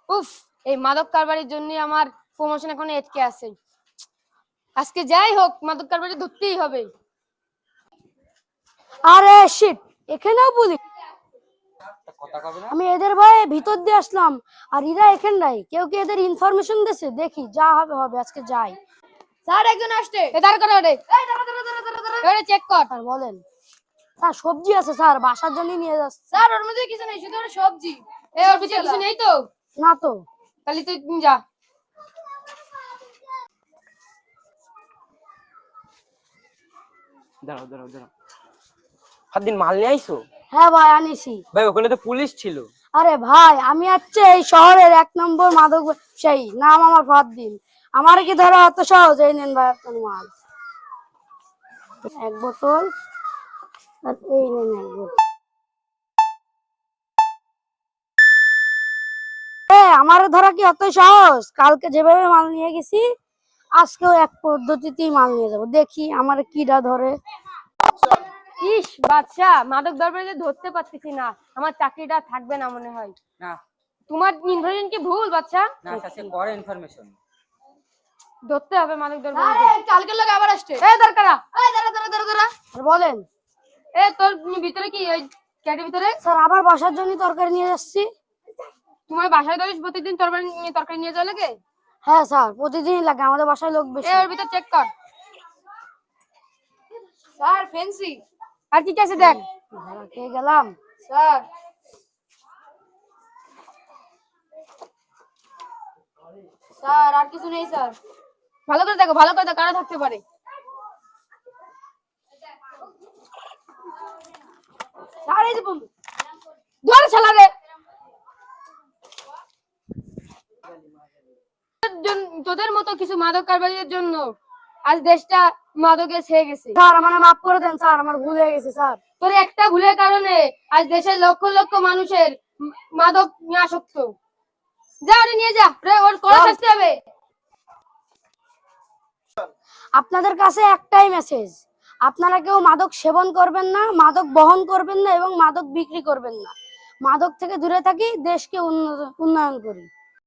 উফ, এই মাদক কারবারির জন্য আমার প্রমোশন এখন আটকে আছে। আজকে যাই হোক, মাদক কারবারি ধরতেই হবে। আরে শিট, এখানেও পুলিশ! আমি এদের ভয়ে ভিতর দিয়ে আসলাম, আর এরা এখানে নাই। কেউ কি এদের ইনফরমেশন দিছে? দেখি, যা হবে হবে, আজকে যাই। স্যার একজন আসছে। এ দাঁড় করো রে। এই দাঁড়া দাঁড়া দাঁড়া দাঁড়া দাঁড়া। এবারে চেক কর। আর বলেন স্যার, সবজি আছে স্যার, বাসার জন্য নিয়ে যাচ্ছি। স্যার ওর মধ্যে কিছু নেই, শুধু ওর সবজি। এ ওর ভিতরে কিছু নেই তো? না তো। তাহলে তুই যা। দাঁড়াও দাঁড়াও দাঁড়াও, হাতদিন মাল নিয়ে আইছো? হ্যাঁ ভাই, আনিছি। ভাই ওখানে তো পুলিশ ছিল। আরে ভাই, আমি হচ্ছে এই শহরের 1 নম্বর মাদক ব্যবসায়ী, নাম আমার ফারদিন। আমার কি ধরা অত সহজ? এই নেন ভাই আপনার মাল, 1 বোতল। আর এই নেন 1 বোতল। আমার ধরা কি অত সহজ? কালকে যেভাবে মাল নিয়ে গেছি, আজকেও এক পদ্ধতিতেই মাল নিয়ে যাবো। দেখি আমার কিডা ধরে। ইস বাদশা, মাদক কারবারি ধরতে পারতেছি না, আমার চাকরিটা থাকবে না মনে হয়। না তোমার ইনফরমেশন কি ভুল বাদশা? না সে করে ইনফরমেশন। ধরতে হবে মাদক কারবারি। কালকে লোক আবার আসছে। এ দরকার। এই দাঁড়া দাঁড়া দাঁড়া দাঁড়া। আর বলেন এ তোর ভিতরে কি ওই ক্যাটের ভিতরে? স্যার, আবার বাসার জন্য তরকারি নিয়ে যাচ্ছি। তোমার বাসায় ধরিস প্রতিদিন তরকারি নিয়ে যাওয়া লাগে? হ্যাঁ স্যার, প্রতিদিনই লাগে, আমাদের বাসায় লোক বেশি। ওর ভিতর চেক কর। Sir fancy. আর কি আছে দেখ। খেয়ে গেলাম স্যার। স্যার আর কিছু নেই স্যার। ভালো করে দেখো, ভালো করে দেখো, কারা থাকতে পারে। স্যার এই যে বন্ধু। ধরে চালা রে। তোদের মতো কিছু মাদক কারবারিদের জন্য আজ দেশটা মাদকে ছেয়ে গেছে। স্যার, আমার মাফ করে দেন স্যার, আমার ভুল হয়ে গেছে স্যার। তোর একটা ভুলের কারণে আজ দেশের লক্ষ লক্ষ মানুষের মাদক নিয়ে আসক্ত। যা ওরে নিয়ে যা, ওর কড়া শাস্তি হবে। আপনাদের কাছে একটাই মেসেজ, আপনারা কেউ মাদক সেবন করবেন না, মাদক বহন করবেন না এবং মাদক বিক্রি করবেন না। মাদক থেকে দূরে থাকি, দেশকে উন্নয়ন করি।